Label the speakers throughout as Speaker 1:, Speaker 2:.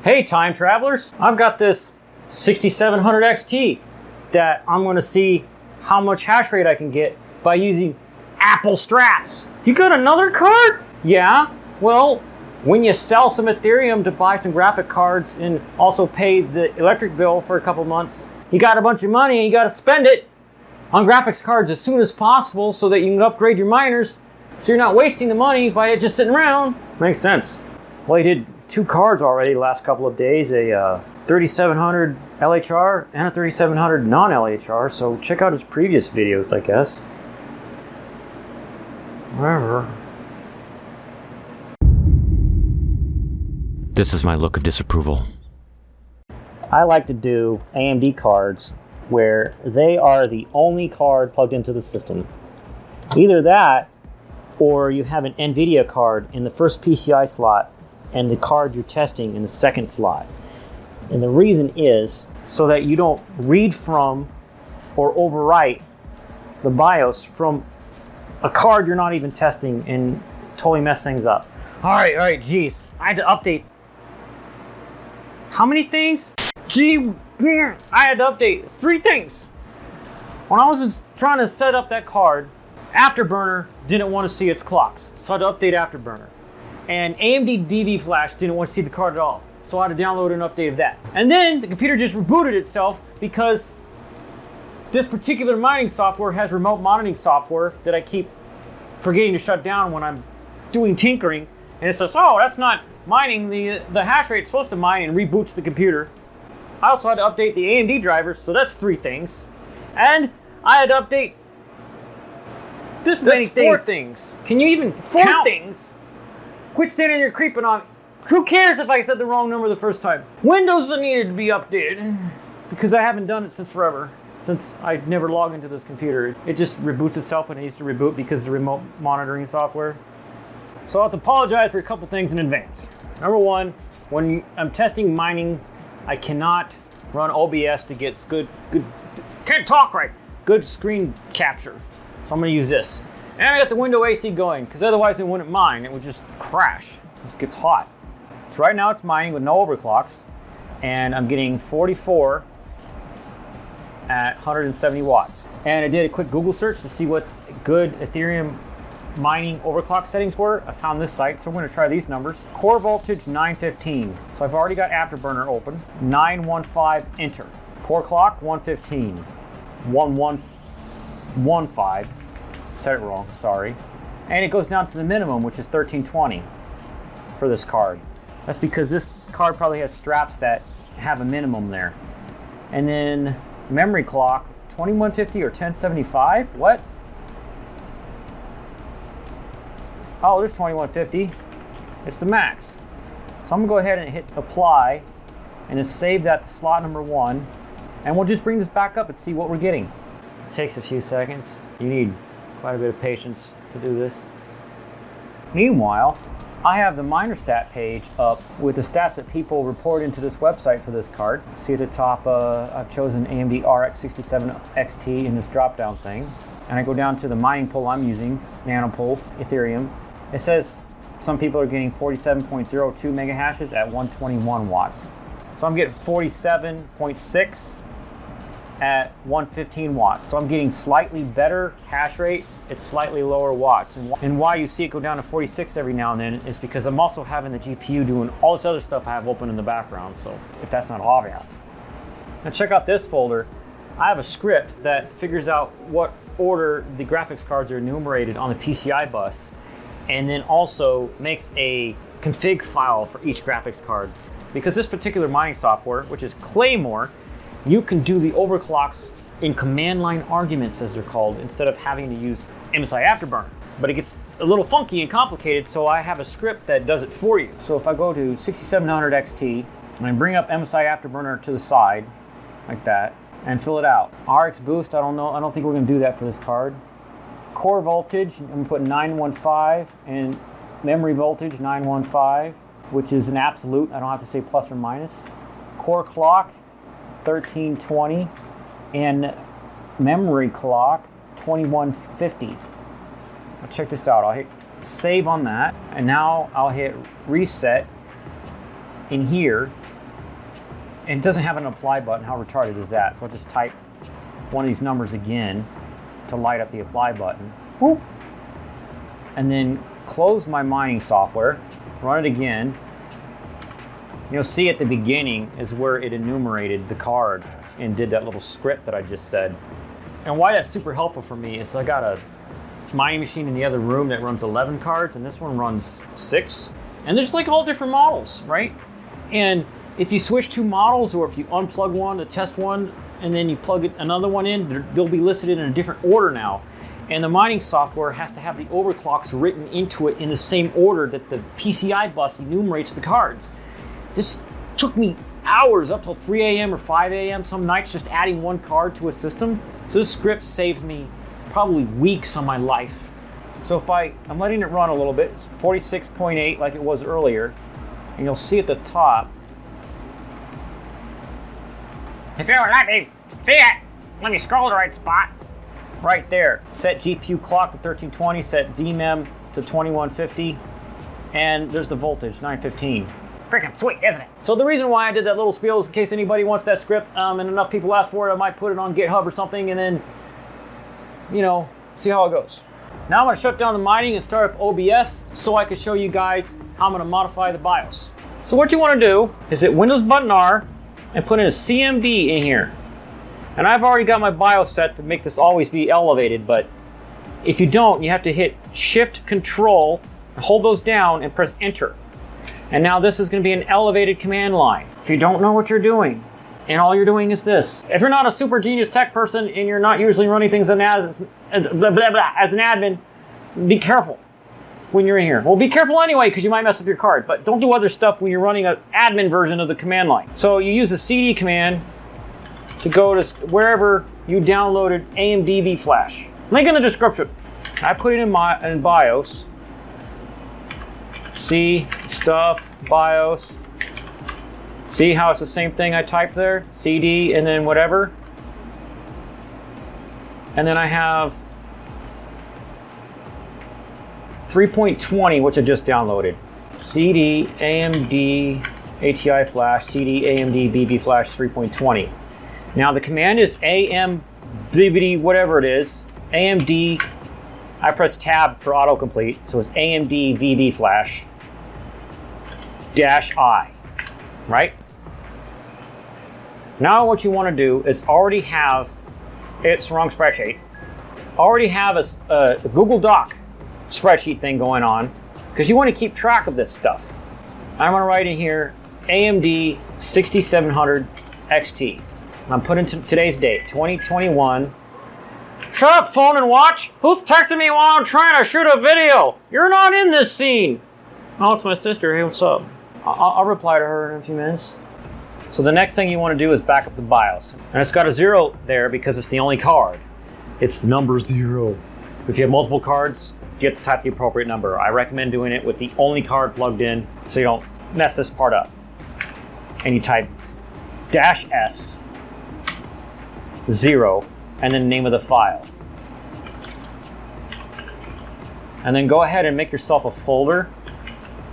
Speaker 1: Hey time travelers, I've got this 6700 XT that I'm gonna see how much hash rate I can get by using Apple Strats. You got another card? Yeah, well, when you sell some Ethereum to buy some graphic cards and also pay the electric bill for a couple months, you got a bunch of money and you gotta spend it on graphics cards as soon as possible so that you can upgrade your miners so you're not wasting the money by it just sitting around. Makes sense. Well, he did 2 cards already the last couple of days, a 3700 LHR and a 3700 non-LHR, so check out his previous videos, I guess. Whatever.
Speaker 2: This is my look of disapproval.
Speaker 1: I like to do AMD cards where they are the only card plugged into the system. Either that, or you have an NVIDIA card in the first PCI slot and the card you're testing in the second slot. And the reason is so that you don't read from or overwrite the BIOS from a card you're not even testing and totally mess things up. All right, geez. I had to update. How many things? Gee, I had to update 3 things. When I was trying to set up that card, Afterburner didn't want to see its clocks, so I had to update Afterburner. And AMD VBFLash didn't want to see the card at all, so I had to download an update of that. And then the computer just rebooted itself because this particular mining software has remote monitoring software that I keep forgetting to shut down when I'm doing tinkering. And it says, oh, that's not mining the hash rate it's supposed to mine, and reboots the computer. I also had to update the AMD drivers, so that's 3 things. And I had to update this many things. 4 things. Can you even 4 count? Things? Quit standing there creeping on me. Who cares if I said the wrong number the first time? Windows needed to be updated because I haven't done it since forever. Since I never log into this computer. It just reboots itself when it needs to reboot because of the remote monitoring software. So I'll have to apologize for a couple things in advance. Number 1, when I'm testing mining, I cannot run OBS to get good can't talk right, good screen capture. So I'm gonna use this. And I got the window AC going, because otherwise it wouldn't mine, it would just crash. It just gets hot. So right now it's mining with no overclocks, and I'm getting 44 at 170 watts. And I did a quick Google search to see what good Ethereum mining overclock settings were. I found this site, so I'm going to try these numbers. Core voltage 915. So I've already got Afterburner open. 915 enter. Core clock 115. 1115. Said it wrong, sorry. And it goes down to the minimum, which is 1320 for this card. That's because this card probably has straps that have a minimum there. And then memory clock 2150 or 1075. What? Oh, there's 2150. It's the max. So I'm gonna go ahead and hit apply and just save that to slot number 1. And we'll just bring this back up and see what we're getting. It takes a few seconds. You need quite a bit of patience to do this. Meanwhile, I have the Minerstat page up with the stats that people report into this website for this card. See at the top, I've chosen AMD RX 67 XT in this drop-down thing. And I go down to the mining pool I'm using, Nanopool, Ethereum. It says some people are getting 47.02 mega hashes at 121 watts. So I'm getting 47.6 at 115 watts. So I'm getting slightly better hash rate at slightly lower watts. And why you see it go down to 46 every now and then is because I'm also having the GPU doing all this other stuff I have open in the background. So if that's not obvious. Now check out this folder. I have a script that figures out what order the graphics cards are enumerated on the PCI bus, and then also makes a config file for each graphics card. Because this particular mining software, which is Claymore, you can do the overclocks in command line arguments, as they're called, instead of having to use MSI Afterburner. But it gets a little funky and complicated, so I have a script that does it for you. So if I go to 6700 XT and I bring up MSI Afterburner to the side, like that, and fill it out. RX boost, I don't know. I don't think we're going to do that for this card. Core voltage, I'm going to put 915, and memory voltage 915, which is an absolute. I don't have to say plus or minus. Core clock 1320, and memory clock 2150. Now check this out. I'll hit save on that, and now I'll hit reset in here, it doesn't have an apply button. How retarded is that? So I'll just type one of these numbers again to light up the apply button. Boop. And then close my mining software, run it again. You'll see at the beginning is where it enumerated the card and did that little script that I just said. And why that's super helpful for me is I got a mining machine in the other room that runs 11 cards, and this one runs 6. And they're just like all different models, right? And if you switch 2 models, or if you unplug one to test one, and then you plug another one in, they'll be listed in a different order now. And the mining software has to have the overclocks written into it in the same order that the PCI bus enumerates the cards. This took me hours, up till 3 a.m. or 5 a.m. some nights, just adding one card to a system. So this script saves me probably weeks of my life. So if I'm letting it run a little bit, it's 46.8 like it was earlier, and you'll see at the top, if you would let me see it, let me scroll to the right spot. Right there, set GPU clock to 1320, set VMEM to 2150, and there's the voltage, 915. Freaking sweet, isn't it? So the reason why I did that little spiel is in case anybody wants that script, and enough people ask for it, I might put it on GitHub or something, and then, you know, see how it goes. Now I'm gonna shut down the mining and start up OBS so I can show you guys how I'm gonna modify the BIOS. So what you wanna do is hit Windows button R and put in a CMD in here. And I've already got my BIOS set to make this always be elevated, but if you don't, you have to hit Shift Control, hold those down and press Enter. And now this is going to be an elevated command line. If you don't know what you're doing, and all you're doing is this. If you're not a super genius tech person and you're not usually running things as an admin, be careful when you're in here. Well, be careful anyway, because you might mess up your card, but don't do other stuff when you're running an admin version of the command line. So you use the CD command to go to wherever you downloaded AMD VFLash. Link in the description. I put it in BIOS. See, stuff, BIOS. See how it's the same thing I typed there? CD and then whatever. And then I have 3.20, which I just downloaded. CD AMD ATIflash, CD AMD VBFLash 3.20. Now the command is AMD whatever it is, AMD. I press tab for autocomplete, so it's AMD VBFLash -I, right? Now what you want to do is already have, it's wrong spreadsheet, already have a Google Doc spreadsheet thing going on, because you want to keep track of this stuff. I'm going to write in here AMD 6700 XT. I'm putting today's date, 2021. Shut up, phone and watch! Who's texting me while I'm trying to shoot a video? You're not in this scene! Oh, it's my sister. Hey, what's up? I'll reply to her in a few minutes. So the next thing you want to do is back up the BIOS. And it's got a 0 there because it's the only card. It's number 0. If you have multiple cards, you have to type the appropriate number. I recommend doing it with the only card plugged in so you don't mess this part up. And you type -S 0 and then the name of the file. And then go ahead and make yourself a folder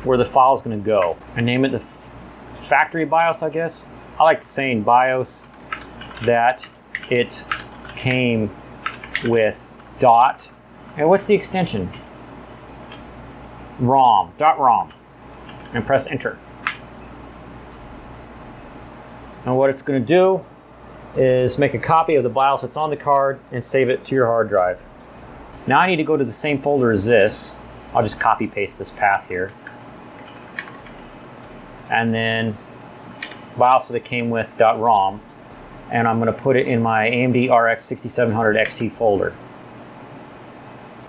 Speaker 1: where the file is going to go. And name it the factory BIOS, I guess. I like saying BIOS that it came with dot. And what's the extension? ROM, .ROM. And press enter. And what it's going to do is make a copy of the BIOS that's on the card and save it to your hard drive. Now I need to go to the same folder as this. I'll just copy paste this path here. And then BIOS that it came with .ROM. And I'm going to put it in my AMD RX 6700 XT folder.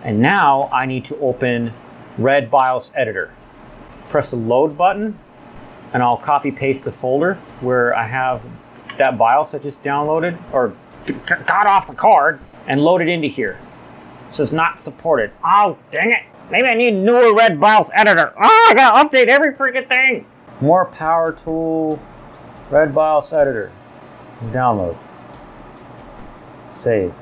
Speaker 1: And now I need to open Red BIOS Editor. Press the load button and I'll copy paste the folder where I have that BIOS I just downloaded or got off the card and load it into here. It says not supported. Oh, dang it. Maybe I need a newer Red BIOS Editor. Oh, I gotta update every freaking thing. More power tool, Red BIOS Editor. Download. Save.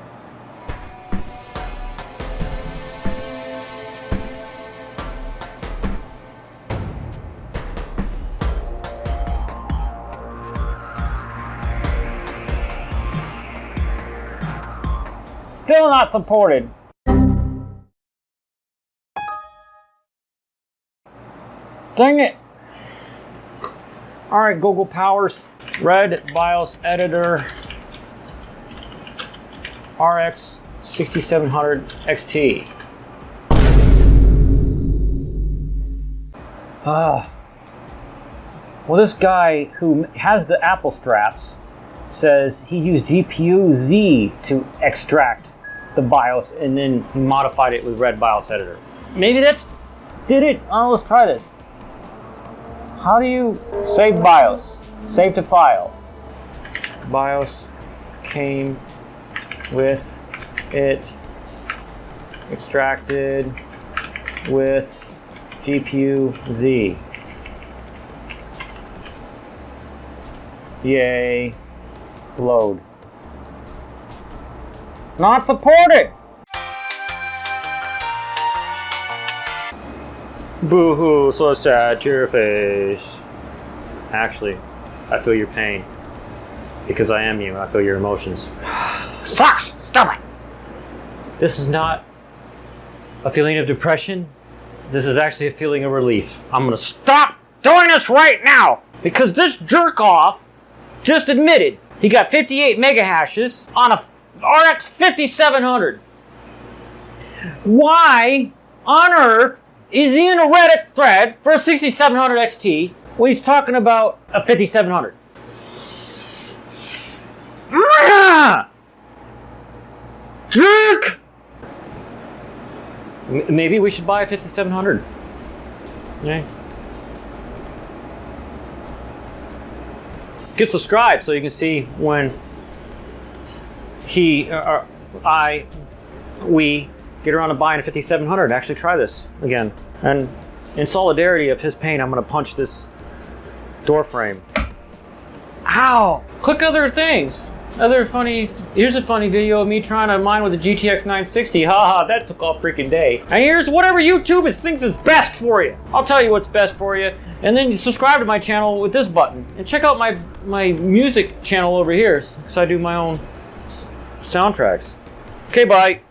Speaker 1: Still not supported. Dang it. All right, Google Powers, Red BIOS Editor, RX 6700 XT. Well, this guy who has the Apple straps says he used GPU Z to extract the BIOS and then he modified it with Red BIOS Editor. Maybe that's did it. Let's try this. How do you save BIOS? Save to file. BIOS came with it extracted with GPU Z. Yay. Load. Not supported! Boo-hoo, so sad to your face. Actually, I feel your pain. Because I am you, I feel your emotions. Sucks! Stop it! This is not a feeling of depression. This is actually a feeling of relief. I'm gonna stop doing this right now! Because this jerk-off just admitted he got 58 mega hashes on a RX 5700. Why on earth is he in a Reddit thread for a 6700 XT when he's talking about a 5700? Jerk! Maybe we should buy a 5700. Yeah. Get subscribed so you can see when we get around to buying a 5700 and actually try this again. And in solidarity of his pain, I'm gonna punch this door frame. Ow! Click other things. Here's a funny video of me trying to mine with a GTX 960. Haha, that took all freaking day. And here's whatever YouTube thinks is best for you. I'll tell you what's best for you. And then subscribe to my channel with this button. And check out my music channel over here, because I do my own soundtracks. Okay, bye.